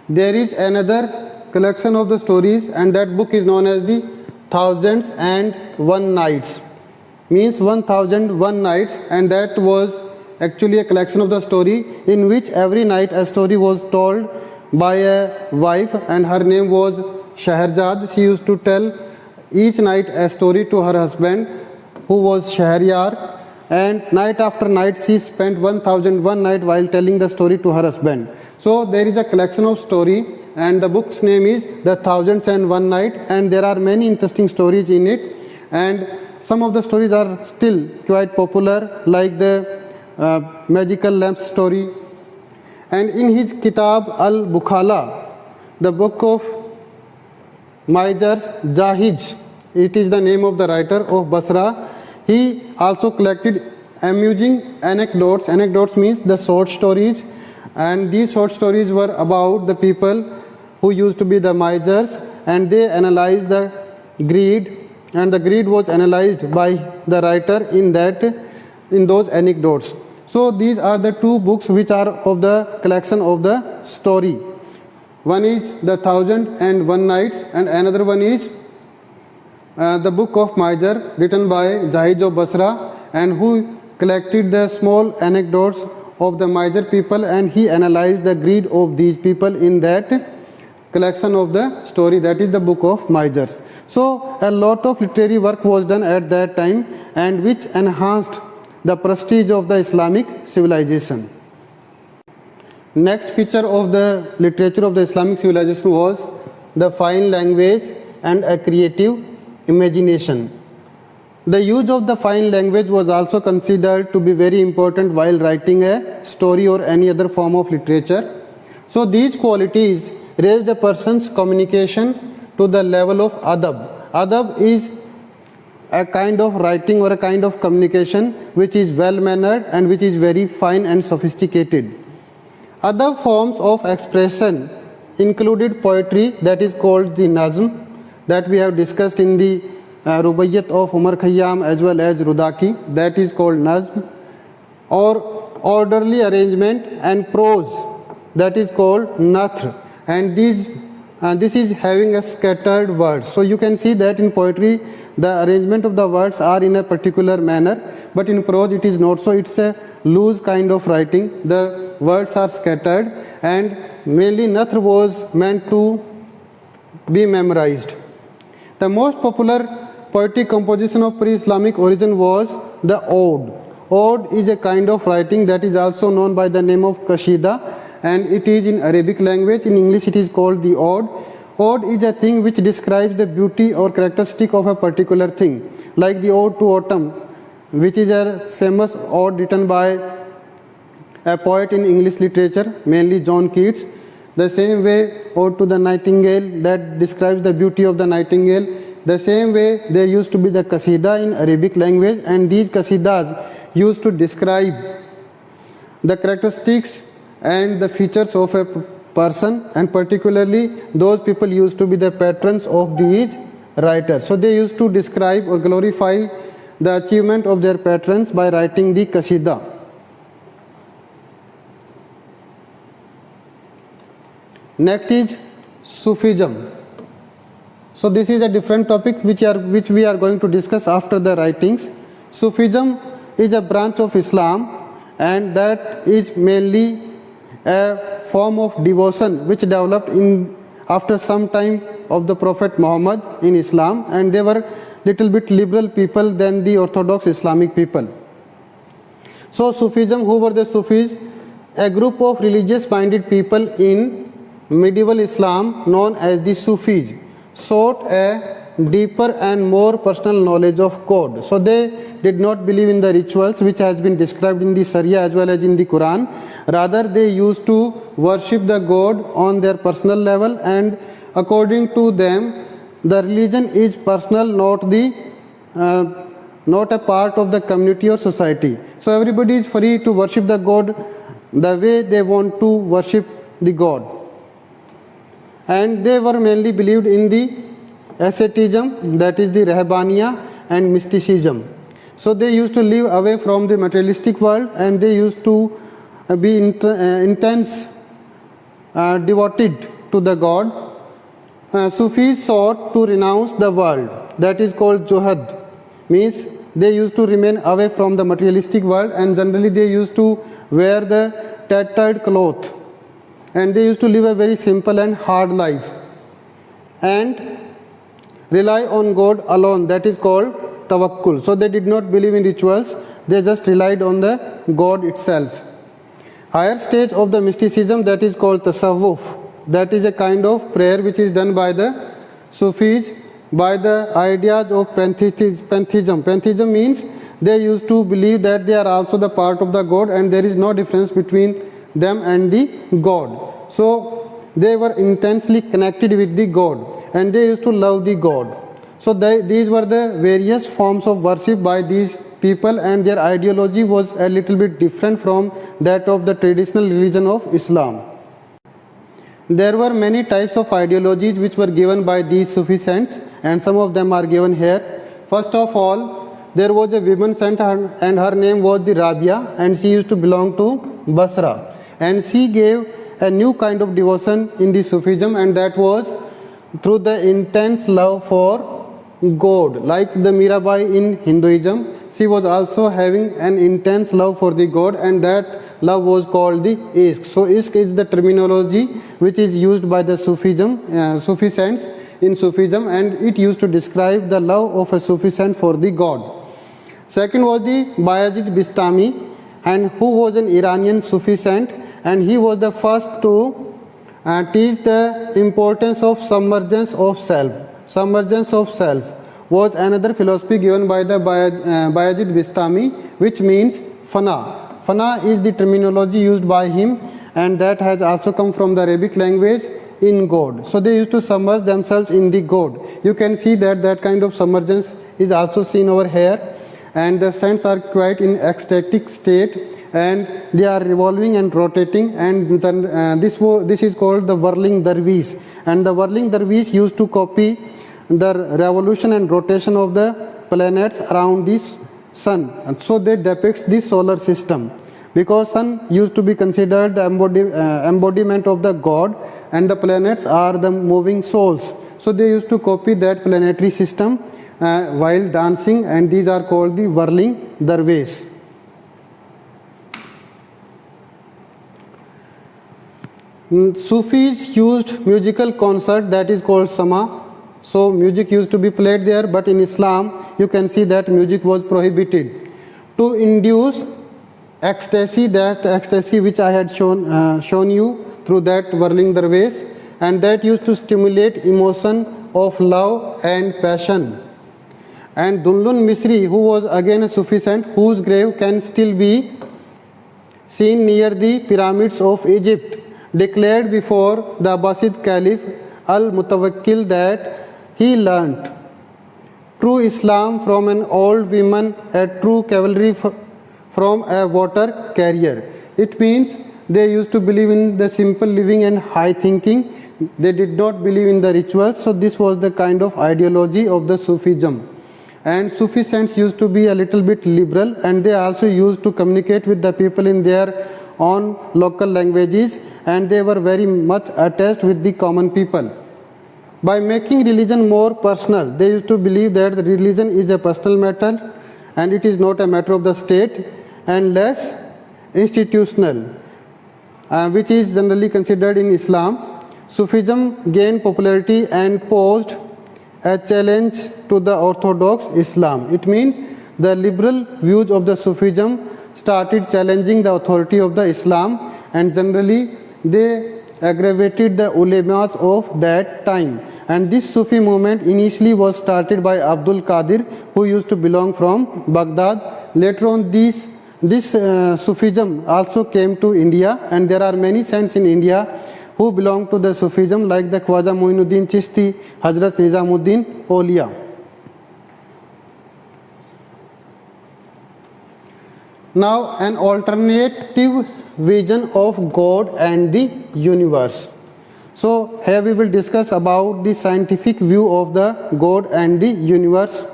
there is another collection of the stories, and that book is known as the Thousands and One Nights, means 1001 nights, and that was actually a collection of the story in which every night a story was told by a wife, and her name was Shahrazad. She used to tell each night a story to her husband, who was Shahryar, and night after night she spent 1001 night while telling the story to her husband. So there is a collection of story, and the book's name is The Thousands and One Night, and there are many interesting stories in it, and some of the stories are still quite popular, like the magical lamp story. And in his Kitab al-Bukhala, the book of Misers, Jahij, it is the name of the writer of Basra, he also collected amusing anecdotes. Anecdotes means the short stories, and these short stories were about the people who used to be the misers, and they analyzed the greed, and the greed was analyzed by the writer in those anecdotes. So these are the two books which are of the collection of the story. One is The Thousand and One Nights, and another one is the book of Miser, written by Jahij of Basra, and who collected the small anecdotes of the miser people, and he analyzed the greed of these people in that collection of the story, that is the book of Misers. So a lot of literary work was done at that time, and which enhanced the prestige of the Islamic civilization. Next feature of the literature of the Islamic civilization was the fine language and a creative imagination. The use of the fine language was also considered to be very important while writing a story or any other form of literature. So these qualities raised a person's communication to the level of adab. Adab is a kind of writing or a kind of communication which is well-mannered and which is very fine and sophisticated. Other forms of expression included poetry, that is called the nazm, that we have discussed in the Rubaiyat of Umar Khayyam as well as Rudaki, that is called nazm, or orderly arrangement, and prose, that is called nathr, and this is having a scattered words. So you can see that in poetry the arrangement of the words are in a particular manner, but in prose it is not so. It's a loose kind of writing. The words are scattered, and mainly nathr was meant to be memorized. The most popular poetic composition of pre-Islamic origin was the ode. Ode is a kind of writing that is also known by the name of qasida, and it is in Arabic language. In English it is called the ode. Ode is a thing which describes the beauty or characteristic of a particular thing, like the Ode to Autumn, which is a famous ode written by a poet in English literature, mainly John Keats. The same way Ode to the Nightingale, that describes the beauty of the nightingale. The same way there used to be the qasida in Arabic language, and these qasidas used to describe the characteristics and the features of a person, and particularly those people used to be the patrons of these writers. So they used to describe or glorify the achievement of their patrons by writing the qasida. Next is Sufism. So this is a different topic which we are going to discuss after the writings. Sufism is a branch of Islam, and that is mainly a form of devotion which developed after some time of the Prophet Muhammad in Islam, and they were little bit liberal people than the orthodox Islamic people. So Sufism, who were the Sufis? A group of religious minded people in medieval Islam known as the Sufis sought a deeper and more personal knowledge of God. So they did not believe in the rituals which has been described in the Sharia as well as in the Quran. Rather, they used to worship the God on their personal level, and according to them, the religion is personal, not a part of the community or society. So everybody is free to worship the God the way they want to worship the God. And they were mainly believed in the asceticism, that is the Rahbaniya, and mysticism. So they used to live away from the materialistic world, and they used to be intense, devoted to the God. Sufis sought to renounce the world. That is called Zuhud. Means they used to remain away from the materialistic world, and generally they used to wear the tattered cloth. And they used to live a very simple and hard life. And rely on God alone. That is called tawakkul. So they did not believe in rituals. They just relied on the God itself. Higher stage of the mysticism, that is called tasawwuf. That is a kind of prayer which is done by the Sufis by the ideas of pantheism. Pantheism means they used to believe that they are also the part of the God and there is no difference between them and the God. So they were intensely connected with the God and they used to love the God. So these were the various forms of worship by these people, and their ideology was a little bit different from that of the traditional religion of Islam. There were many types of ideologies which were given by these Sufi saints, and some of them are given here. First of all, there was a woman saint and her name was the Rabia, and she used to belong to Basra. And she gave a new kind of devotion in the Sufism, and that was through the intense love for God. Like the Mirabai in Hinduism, she was also having an intense love for the God, and that love was called the Ishq. So Ishq is the terminology which is used by the Sufi saints in Sufism, and it used to describe the love of a Sufi saint for the God. Second was the Bayazid Bistami, and who was an Iranian Sufi saint, and he was the first to teach the importance of submergence of self. Submergence of self was another philosophy given by the Bayazid Bistami, which means fana. Fana is the terminology used by him, and that has also come from the Arabic language in God. So they used to submerge themselves in the God. You can see that that kind of submergence is also seen over here, and the saints are quite in ecstatic state, and they are revolving and rotating, and then, this is called the whirling dervish. And the whirling dervish used to copy the revolution and rotation of the planets around this sun, and so they depict the solar system, because sun used to be considered the embodiment of the God, and the planets are the moving souls. So they used to copy that planetary system while dancing, and these are called the whirling dervish. Sufis used musical concert, that is called sama. So music used to be played there, but in Islam you can see that music was prohibited to induce ecstasy, that ecstasy which I had shown you through that whirling dervish, and that used to stimulate emotion of love and passion. And Dunlun Misri, who was again a Sufi saint, whose grave can still be seen near the pyramids of Egypt, declared before the Abbasid Caliph Al-Mutawakkil that he learnt true Islam from an old woman, a true cavalry from a water carrier. It means they used to believe in the simple living and high thinking. They did not believe in the rituals. So this was the kind of ideology of the Sufism. And Sufi saints used to be a little bit liberal, and they also used to communicate with the people in their own local languages, and they were very much attached with the common people. By making religion more personal, they used to believe that the religion is a personal matter and it is not a matter of the state, and less institutional, which is generally considered in Islam. Sufism gained popularity and posed a challenge to the orthodox Islam. It means the liberal views of the Sufism started challenging the authority of the Islam, and generally they aggravated the ulemas of that time. And this Sufi movement initially was started by Abdul Qadir, who used to belong from Baghdad. Later on, this Sufism also came to India, and there are many saints in India who belong to the Sufism, like the Khwaja Muinuddin Chishti, Hazrat Nizamuddin Aulia. Now, an alternative vision of God and the universe. So here we will discuss about the scientific view of the God and the universe.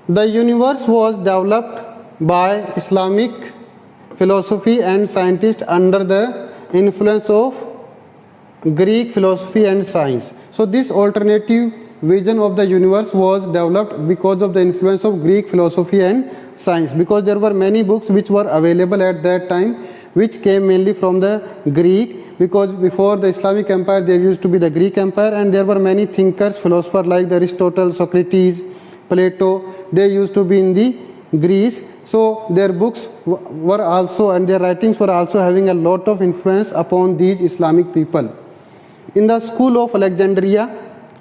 The universe was developed by Islamic philosophy and scientists under the influence of Greek philosophy and science. So this alternative vision of the universe was developed because of the influence of Greek philosophy and science, because there were many books which were available at that time which came mainly from the Greek, because before the Islamic Empire there used to be the Greek Empire, and there were many thinkers, philosophers like Aristotle, Socrates, Plato, they used to be in the Greece. So their books were also, and their writings were also having a lot of influence upon these Islamic people. In the school of Alexandria,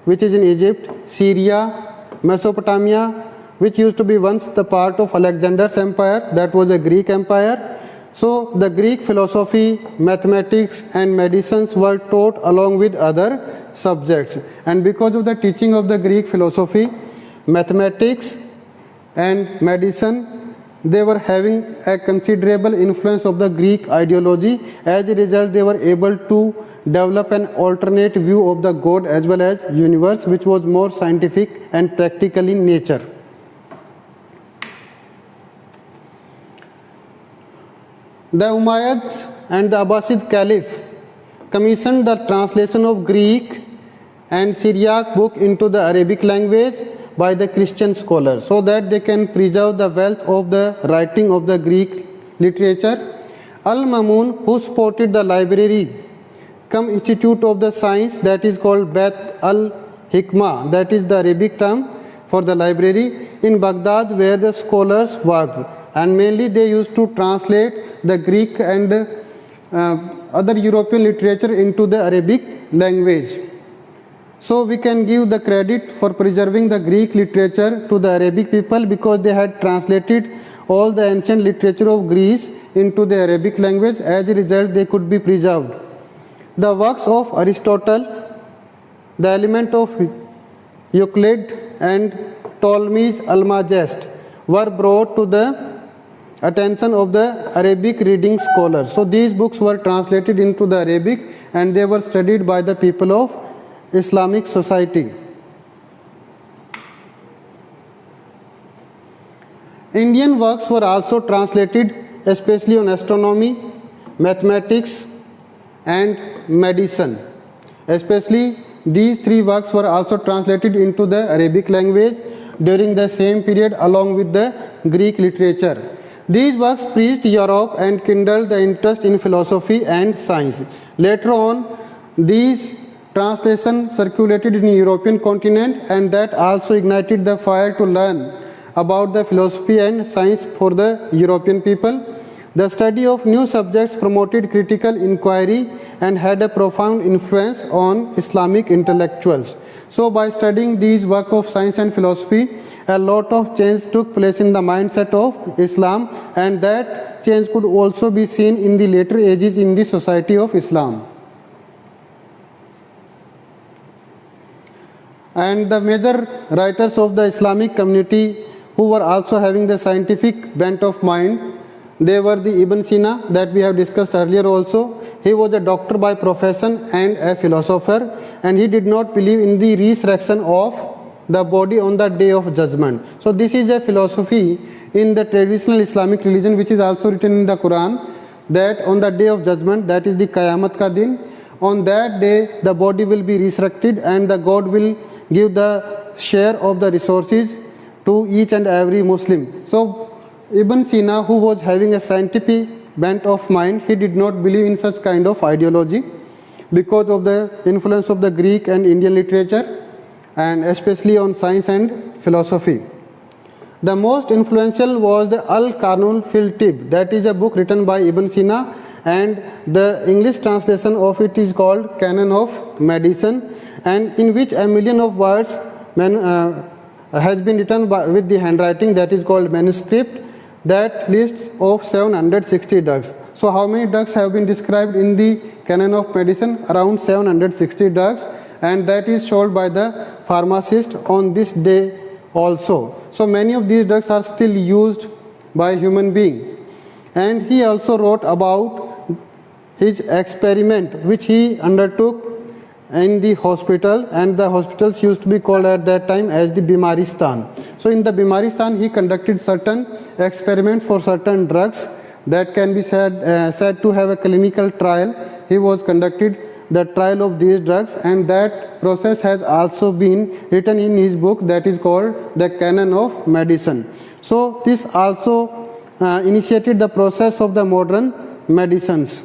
which is in Egypt, Syria, Mesopotamia, which used to be once the part of Alexander's empire, that was a Greek empire. So the Greek philosophy, mathematics and medicines were taught along with other subjects. And because of the teaching of the Greek philosophy, mathematics and medicine, they were having a considerable influence of the Greek ideology. As a result, they were able to develop an alternate view of the God as well as universe, which was more scientific and practical in nature. The Umayyads and the Abbasid Caliph commissioned the translation of Greek and Syriac book into the Arabic language by the Christian scholars, so that they can preserve the wealth of the writing of the Greek literature. Al-Mamun, who supported the library cum institute of the science that is called Beth al-Hikmah, that is the Arabic term for the library, in Baghdad, where the scholars worked, and mainly they used to translate the Greek and other European literature into the Arabic language. So we can give the credit for preserving the Greek literature to the Arabic people, because they had translated all the ancient literature of Greece into the Arabic language. As a result, they could be preserved. The works of Aristotle, the element of Euclid and Ptolemy's Almagest were brought to the attention of the Arabic reading scholars. So these books were translated into the Arabic and they were studied by the people of Islamic society. Indian works were also translated, especially on astronomy, mathematics and medicine. Especially these three works were also translated into the Arabic language during the same period along with the Greek literature. These works reached Europe and kindled the interest in philosophy and science. Later on, these translations circulated in the European continent, and that also ignited the fire to learn about the philosophy and science for the European people. The study of new subjects promoted critical inquiry and had a profound influence on Islamic intellectuals. So by studying these works of science and philosophy, a lot of change took place in the mindset of Islam, and that change could also be seen in the later ages in the society of Islam. And the major writers of the Islamic community who were also having the scientific bent of mind, they were the Ibn Sina that we have discussed earlier also. He was a doctor by profession and a philosopher, and he did not believe in the resurrection of the body on the day of judgment. So this is a philosophy in the traditional Islamic religion which is also written in the Quran, that on the day of judgment, that is the Qayamat ka din, on that day the body will be resurrected and the God will give the share of the resources to each and every Muslim. So Ibn Sina, who was having a scientific bent of mind, he did not believe in such kind of ideology because of the influence of the Greek and Indian literature, and especially on science and philosophy. The most influential was the Al-Qanun fil Tibb, that is a book written by Ibn Sina, and the English translation of it is called Canon of Medicine, and in which 1,000,000 of words has been written with the handwriting, that is called manuscript, that lists of 760 drugs. So how many drugs have been described in the Canon of Medicine? Around 760 drugs, and that is sold by the pharmacist on this day also. So many of these drugs are still used by human being. And he also wrote about his experiment which he undertook in the hospital, and the hospitals used to be called at that time as the Bimaristan. So in the Bimaristan he conducted certain experiments for certain drugs that can be said to have a clinical trial. He was conducted the trial of these drugs, and that process has also been written in his book that is called The Canon of Medicine. So this also initiated the process of the modern medicines.